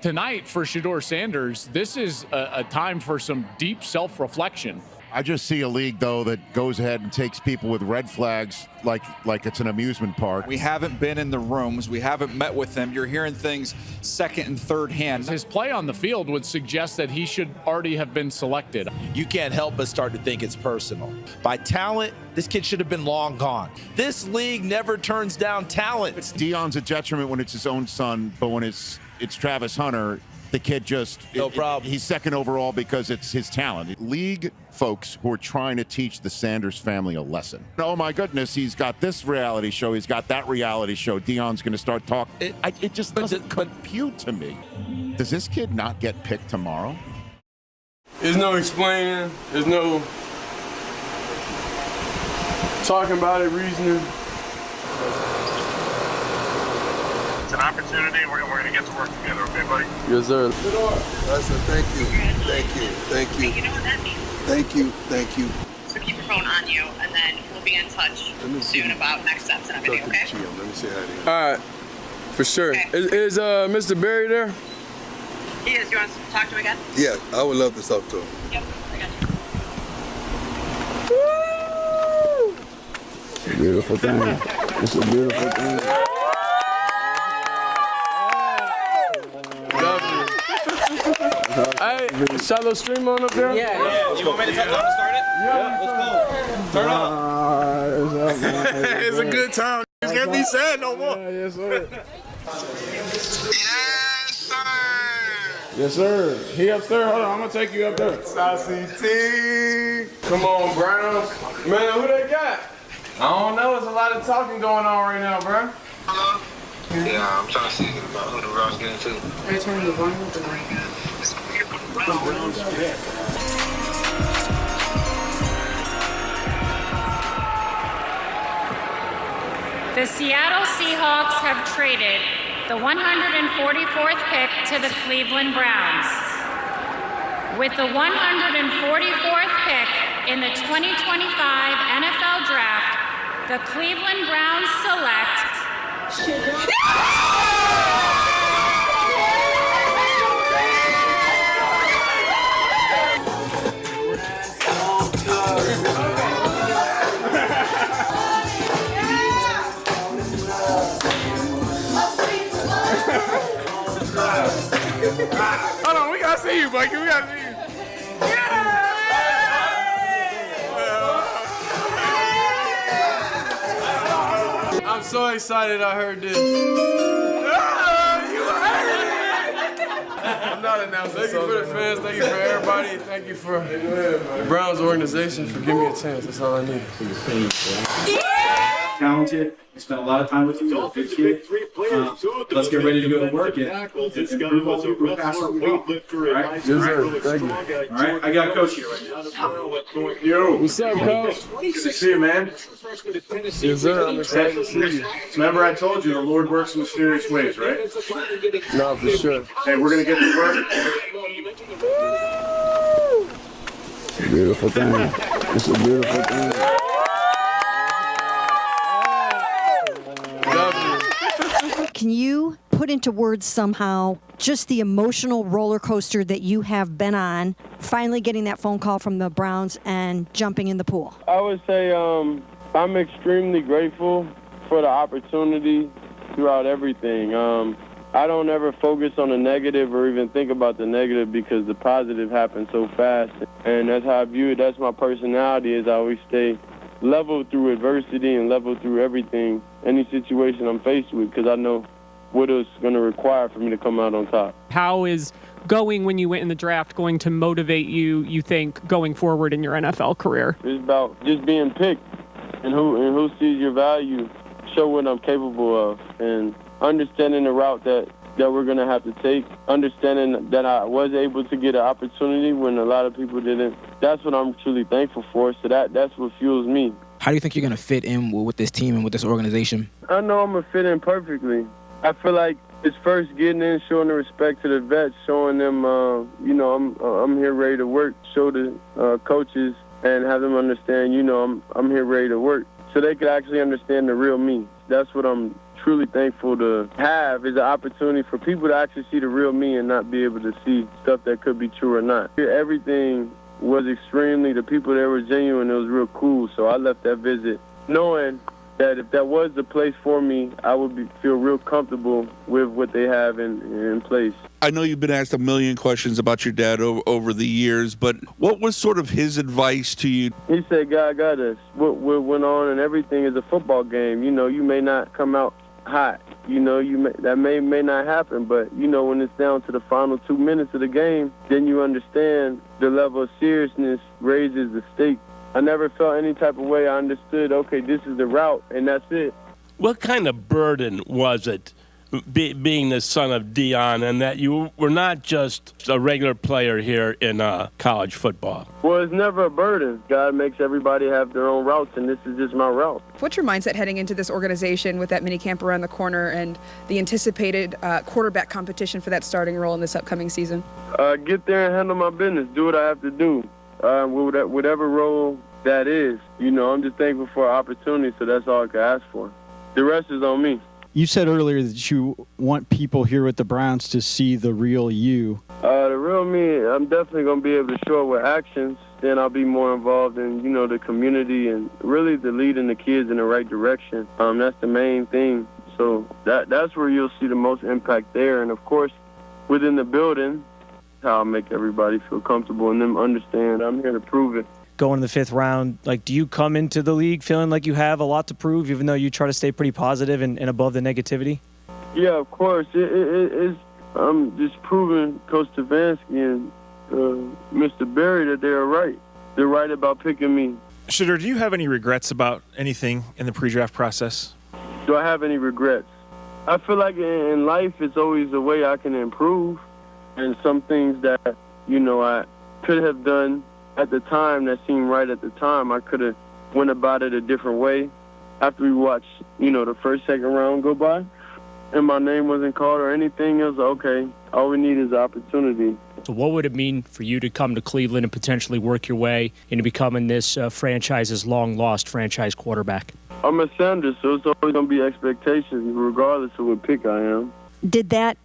Tonight for Shedeur Sanders, this is a time for some deep self-reflection. I just see a league, though, that goes ahead and takes people with red flags like it's an amusement park. We haven't been in the rooms. We haven't met with them. You're hearing things second and third hand. His play on the field would suggest that he should already have been selected. You can't help but start to think it's personal. By talent, this kid should have been long gone. This league never turns down talent. Deion's a detriment when it's his own son, but when it's Travis Hunter, the kid just, no problem. He's second overall because it's his talent. League folks who are trying to teach the Sanders family a lesson. Oh my goodness, he's got this reality show, he's got that reality show. Deion's going to start talking. It just doesn't compute to me. Does this kid not get picked tomorrow? There's no explaining. There's no talking about it, reasoning. It's an opportunity. We're going to get to work together, okay, buddy? Yes, sir. I said thank you. Thank you. Thank you. You know what that means. Thank you. Thank you. So keep your phone on you, and then we'll be in touch soon about next steps and everything, okay? Let me say hi to you. All right, for sure. Okay. Is Mr. Berry there? He is. You want to talk to him again? Yeah, I would love to talk to him. Yep, I got you. Woo! It's a beautiful thing. It's a beautiful thing. Hey, shallow stream on up there? Yeah. You want me to tell Tom to start it? Yeah, let's go. Turn up. It's a good time. It's can't be sad no more. Yes, sir. Yes, sir. Yes, sir. He upstairs. Hold on, I'm gonna take you up there. Saucy T. Come on, Browns. Man, who they got? I don't know. There's a lot of talking going on right now, bro. Hello? Yeah, I'm trying to see about who the Browns get into. Are you turning the volume up or not? The Seattle Seahawks have traded the 144th pick to the Cleveland Browns. With the 144th pick in the 2025 NFL Draft, the Cleveland Browns select Hold on, we gotta see you, Mikey. We gotta see you. I'm so excited I heard this. I'm not announcing. Thank you for the fans. Thank you for everybody. Thank you for the Browns organization for giving me a chance. That's all I need. Talented. We spent a lot of time with you. You're a good kid. Let's get ready to go to work and improve what we're passing. All right? Yes, sir. Thank you. All right. I got a coach here right now. Yo. What's up, coach? Good to see you, man. Yes, sir. I'm excited to see you. Remember I told you the Lord works in mysterious ways, right? No, for sure. Hey, we're going to get to work. It's a beautiful thing. It's a beautiful thing. Can you put into words somehow just the emotional roller coaster that you have been on, finally getting that phone call from the Browns and jumping in the pool? I would say I'm extremely grateful for the opportunity throughout everything. I don't ever focus on the negative or even think about the negative because the positive happens so fast. And that's how I view it. That's my personality, is I always stay level through adversity and level through everything, any situation I'm faced with, because I know what it's going to require for me to come out on top. How is going when you went in the draft going to motivate you think, going forward in your NFL career? It's about just being picked, and who sees your value, show what I'm capable of, and understanding the route that we're going to have to take, understanding that I was able to get an opportunity when a lot of people didn't. That's what I'm truly thankful for, so that's what fuels me. How do you think you're going to fit in with this team and with this organization? I know I'm going to fit in perfectly. I feel like it's first getting in, showing the respect to the vets, showing them, I'm here ready to work, show the coaches and have them understand, I'm here ready to work, so they could actually understand the real me. That's what I'm truly thankful to have is the opportunity for people to actually see the real me and not be able to see stuff that could be true or not. Everything was the people there were genuine. It was real cool. So I left that visit knowing that if that was the place for me, I would feel real comfortable with what they have in place. I know you've been asked a million questions about your dad over the years, but what was sort of his advice to you? He said, God got us. What went on and everything is a football game. You may not come out hot. That may not happen, but, when it's down to the final 2 minutes of the game, then you understand the level of seriousness raises the stakes. I never felt any type of way. I understood, okay, this is the route, and that's it. What kind of burden was it being the son of Deion and that you were not just a regular player here in college football? Well, it's never a burden. God makes everybody have their own routes, and this is just my route. What's your mindset heading into this organization with that mini camp around the corner and the anticipated quarterback competition for that starting role in this upcoming season? Get there and handle my business. Do what I have to do. Whatever role that is, I'm just thankful for an opportunity, so that's all I can ask for. The rest is on me. You said earlier that you want people here with the Browns to see the real you. The real me, I'm definitely going to be able to show it with actions. Then I'll be more involved in, the community and really leading the kids in the right direction. That's the main thing. So that's where you'll see the most impact there. And, of course, within the building, how I make everybody feel comfortable and them understand I'm here to prove it. Going to the fifth round, do you come into the league feeling like you have a lot to prove, even though you try to stay pretty positive and above the negativity? Yeah, of course. I'm just proving Coach Stefanski and Mr. Berry that they're right. They're right about picking me. Shedeur, do you have any regrets about anything in the pre-draft process? Do I have any regrets? I feel like in life it's always a way I can improve. And some things that, I could have done at the time that seemed right at the time, I could have went about it a different way. After we watched, the first, second round go by, and my name wasn't called or anything, it was okay, all we need is opportunity. So what would it mean for you to come to Cleveland and potentially work your way into becoming this franchise's long-lost franchise quarterback? I'm a Sanders, so it's always going to be expectations regardless of what pick I am. Did that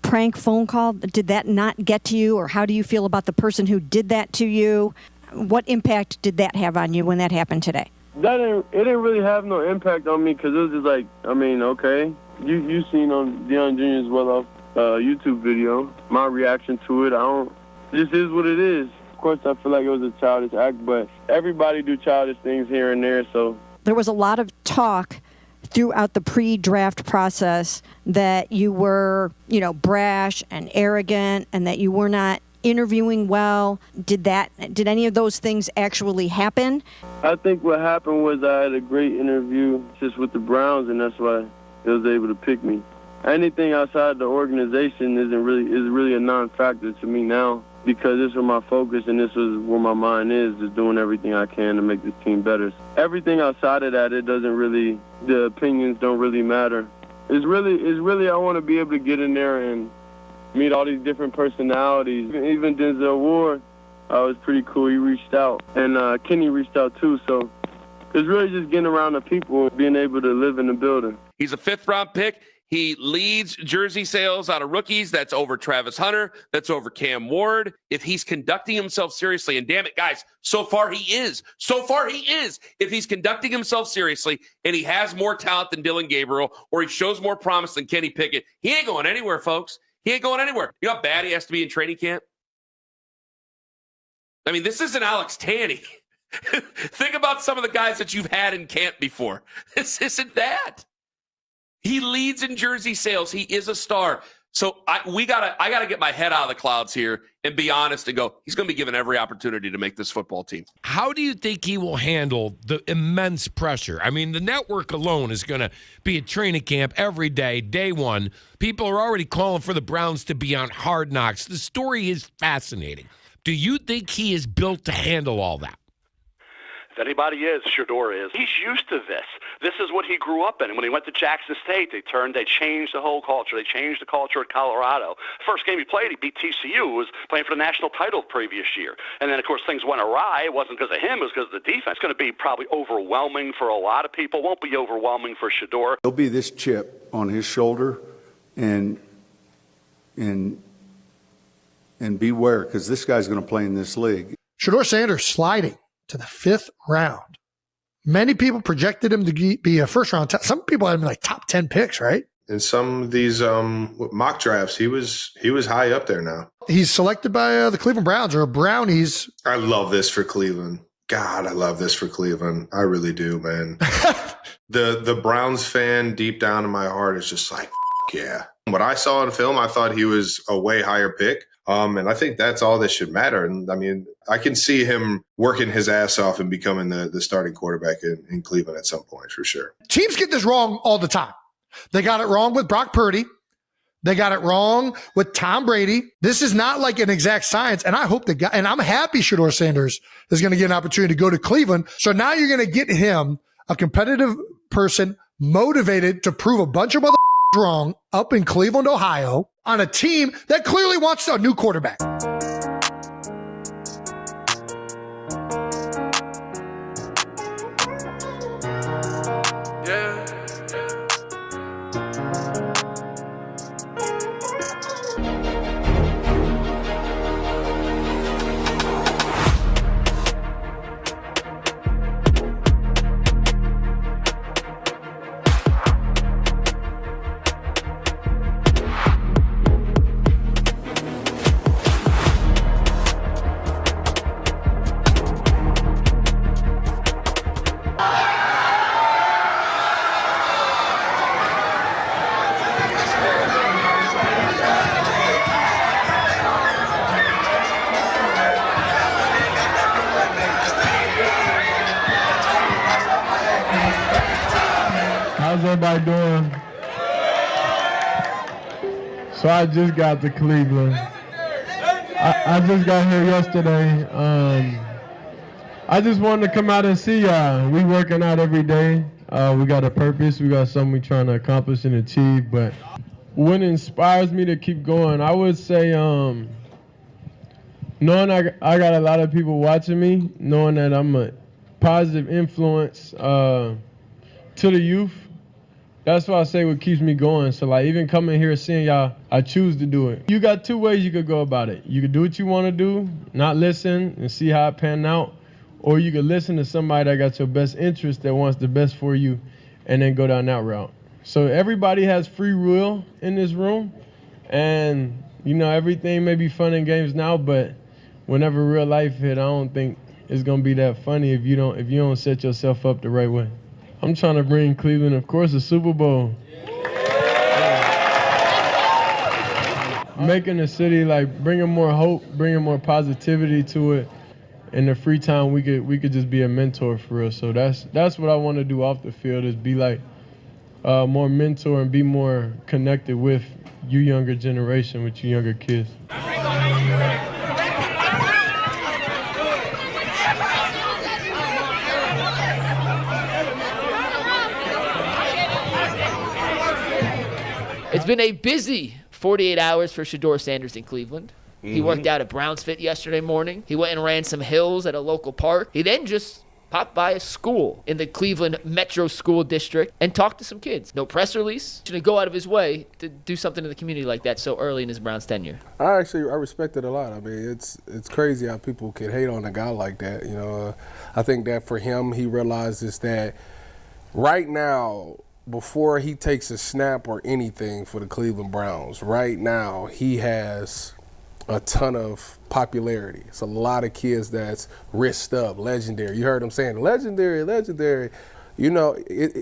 prank phone call, did that not get to you, or how do you feel about the person who did that to you? What impact did that have on you when that happened today? It didn't really have no impact on me because it was just like, okay, you seen on Deion Jr.'s well-off YouTube video, my reaction to it. This is what it is. Of course, I feel like it was a childish act, but everybody do childish things here and there, so. There was a lot of talk throughout the pre-draft process that you were, brash and arrogant and that you were not interviewing well. Did any of those things actually happen? I think what happened was I had a great interview just with the Browns, and that's why they was able to pick me. Anything outside the organization is really a non-factor to me now because this was my focus and this was where my mind is doing everything I can to make this team better. Everything outside of that, the opinions don't really matter. It's really I want to be able to get in there and meet all these different personalities. Even Denzel Ward was pretty cool. He reached out, and Kenny reached out too. So it's really just getting around the people and being able to live in the building. He's a fifth-round pick. He leads jersey sales out of rookies. That's over Travis Hunter. That's over Cam Ward. If he's conducting himself seriously, and damn it, guys, so far he is. If he's conducting himself seriously and he has more talent than Dylan Gabriel or he shows more promise than Kenny Pickett, he ain't going anywhere, folks. He ain't going anywhere. You know how bad he has to be in training camp? I mean, this isn't Alex Tanney. Think about some of the guys that you've had in camp before. This isn't that. He leads in jersey sales. He is a star. So I gotta get my head out of the clouds here and be honest and go, he's going to be given every opportunity to make this football team. How do you think he will handle the immense pressure? I mean, the network alone is going to be at training camp every day, day one. People are already calling for the Browns to be on Hard Knocks. The story is fascinating. Do you think he is built to handle all that? If anybody is, Shedeur is. He's used to this. This is what he grew up in. And when he went to Jackson State, they changed the whole culture. They changed the culture at Colorado. First game he played, he beat TCU, who was playing for the national title the previous year. And then, of course, things went awry. It wasn't because of him. It was because of the defense. It's going to be probably overwhelming for a lot of people. Won't be overwhelming for Shedeur. There'll be this chip on his shoulder, and beware, because this guy's going to play in this league. Shedeur Sanders sliding to the 5th round. Many people projected him to be a first-round. Some people had him like top 10 picks, right? In some of these mock drafts, he was high up there now. He's selected by the Cleveland Browns, or Brownies. I love this for Cleveland. God, I love this for Cleveland. I really do, man. The Browns fan deep down in my heart is just like, yeah. What I saw in film, I thought he was a way higher pick. And I think that's all that should matter. And I mean, I can see him working his ass off and becoming the starting quarterback in Cleveland at some point, for sure. Teams get this wrong all the time. They got it wrong with Brock Purdy. They got it wrong with Tom Brady. This is not like an exact science. And I hope and I'm happy Shedeur Sanders is going to get an opportunity to go to Cleveland. So now you're going to get him, a competitive person, motivated to prove a bunch of other wrong up in Cleveland, Ohio, on a team that clearly wants a new quarterback. How's everybody doing? So I just got to Cleveland. I just got here yesterday. I just wanted to come out and see y'all. We working out every day. We got a purpose. We got something we trying to accomplish and achieve. But what inspires me to keep going, I would say knowing I got a lot of people watching me, knowing that I'm a positive influence to the youth. That's why I say what keeps me going. So like even coming here seeing y'all, I choose to do it. You got two ways you could go about it. You could do what you want to do, not listen and see how it pan out, or you could listen to somebody that got your best interest, that wants the best for you, and then go down that route. So everybody has free will in this room, and you know everything may be fun and games now, but whenever real life hit, I don't think it's gonna be that funny if you don't set yourself up the right way. I'm trying to bring Cleveland, of course, a Super Bowl. Making the city, like, bringing more hope, bringing more positivity to it. In the free time, we could just be a mentor for real. So that's what I want to do off the field, is be like more mentor and be more connected with you younger generation, with you younger kids. It's been a busy 48 hours for Shedeur Sanders in Cleveland. He worked out at Browns Fit yesterday morning. He went and ran some hills at a local park. He then just popped by a school in the Cleveland Metro School District and talked to some kids. No press release. To go out of his way to do something in the community like that so early in his Browns tenure. I respect it a lot. I mean, it's crazy how people could hate on a guy like that. You know, I think that for him, he realizes that right now, before he takes a snap or anything for the Cleveland Browns, right now he has a ton of popularity. It's a lot of kids that's risked up, legendary. You heard him saying, legendary. You know,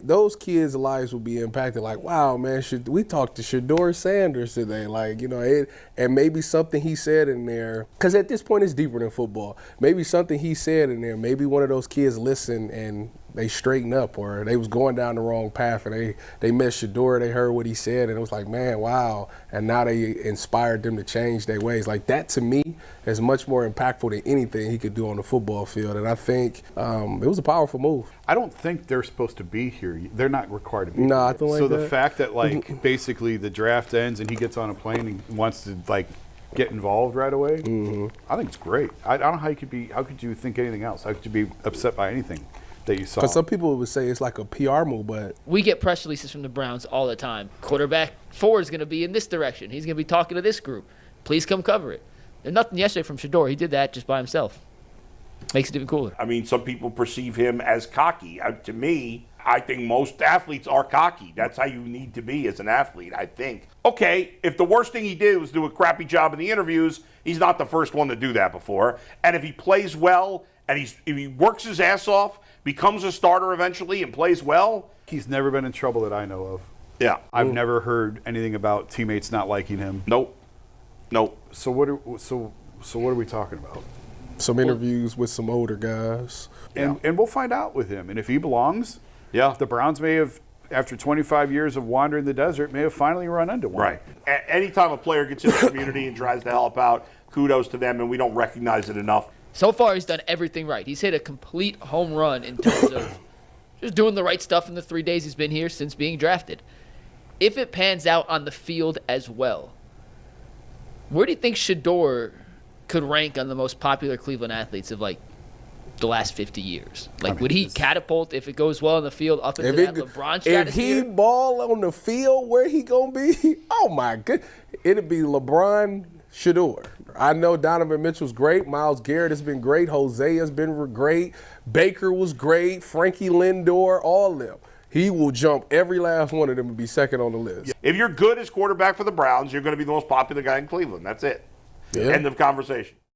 those kids' lives will be impacted. Like, wow, man, we talked to Shedeur Sanders today. Like, you know, and maybe something he said in there, because at this point it's deeper than football. Maybe something he said in there, maybe one of those kids listened and they straightened up, or they was going down the wrong path, and they met Shedeur, they heard what he said, and it was like, man, wow. And now they inspired them to change their ways. Like, that to me is much more impactful than anything he could do on the football field. And I think it was a powerful move. I don't think they're supposed to be here. They're not required to be No, here. I don't like so that. the fact that, like, basically the draft ends and he gets on a plane and wants to, like, get involved right away, I think it's great. I don't know how you could be. How could you think anything else? How could you be upset by anything that you saw? Because some people would say it's like a PR move, but We get press releases from the Browns all the time. Quarterback 4 is going to be in this direction. He's going to be talking to this group. Please come cover it. There's nothing yesterday from Shedeur. He did that just by himself. Makes it even cooler. I mean, some people perceive him as cocky. To me, I think most athletes are cocky. That's how you need to be as an athlete, I think. Okay, if the worst thing he did was do a crappy job in the interviews, he's not the first one to do that before. And if he plays well and if he works his ass off, becomes a starter eventually and plays well. He's never been in trouble that I know of. Yeah. I've never heard anything about teammates not liking him. Nope. So what are we talking about? some interviews with some older guys. And we'll find out with him. And if he belongs, the Browns may have, after 25 years of wandering the desert, may have finally run into one. Right. Anytime a player gets in the community and tries to help out, kudos to them, and we don't recognize it enough. So far, he's done everything right. He's hit a complete home run in terms of just doing the right stuff in the 3 days he's been here since being drafted. If it pans out on the field as well, where do you think Shedeur could rank on the most popular Cleveland athletes of, like, the last 50 years? Like, would he catapult, if it goes well in the field, up into that LeBron status? If he ball on the field, where he gonna be? Oh my goodness, it'd be LeBron, Shedeur. I know Donovan Mitchell's great. Myles Garrett has been great. Jose has been great. Baker was great. Frankie Lindor, all of them. He will jump every last one of them and be second on the list. If you're good as quarterback for the Browns, you're going to be the most popular guy in Cleveland. That's it. Yeah. End of conversation.